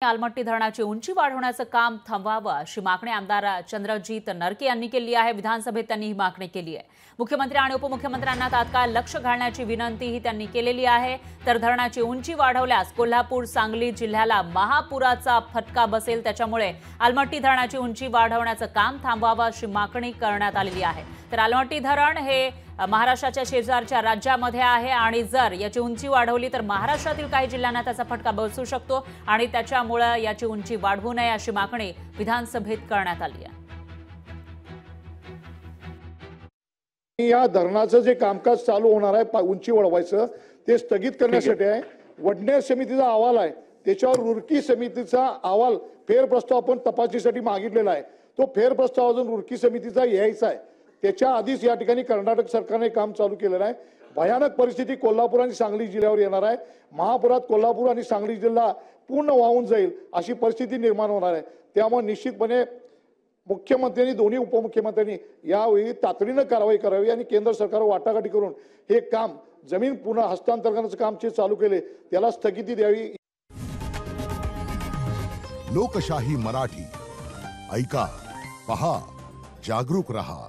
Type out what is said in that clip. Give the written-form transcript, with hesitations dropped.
आलमट्टी धरणाची उंची वाढवण्याचं काम थांबवावं अशी मागणी आमदार चंद्रजीत नरके यांनी केली आहे। विधानसभेत त्यांनी ही मागणी केली आहे। मुख्यमंत्री आणि उपमुख्यमंत्र्यांना तात्काळ लक्ष घालण्याची विनंतीही त्यांनी केलेली आहे। तर धरणाची उंची वाढवल्यास कोल्हापूर सांगली जिल्ह्याला महापुराचा फटका बसेल, त्याच्यामुळे आलमट्टी धरणाची उंची वाढवण्याचं काम थांबवावं अशी मागणी करण्यात आलेली आहे। तर आलमट्टी धरण हे महाराष्ट्राच्या शेजारच्या राज्यामध्ये आहे आणि जर याची उंची वाढवली तर महाराष्ट्रातील काही जिल्ह्यांना त्याचा फटका बसू शकतो आणि त्याच्यामुळे याची उंची वाढवू नये अशी मागणी विधानसभेत करण्यात आली आहे। या धरणाचं जे कामकाज चालू होणार आहे उंची वाढवायचं ते स्थगित करण्यासाठी आहे। वडनेर समितीचा अहवाल आहे, त्याच्यावर रुरकी समितीचा अहवाल फेरप्रस्ताव आपण तपासणीसाठी मागितलेला आहे। तो फेरप्रस्ताव अजून रुरकी समितीचा यायचा आहे। त्याच्या आधीच या ठिकाणी कर्नाटक सरकारने काम चालू केलेलं आहे। भयानक परिस्थिती कोल्हापूर आणि सांगली जिल्ह्यावर येणार आहे। महापुरात कोल्हापूर आणि सांगली जिल्हा पूर्ण वाहून जाईल अशी परिस्थिती निर्माण होणार आहे। त्यामुळे निश्चितपणे मुख्यमंत्र्यांनी दोन्ही उपमुख्यमंत्र्यांनी यावेळी तातडीने कारवाई करावी आणि केंद्र सरकारवर वाटाघाटी करून हे काम जमीन पुन्हा हस्तांतरणाचं काम जे चालू केले त्याला स्थगिती द्यावी। लोकशाही मराठी ऐका, पहा, जागरूक रहा।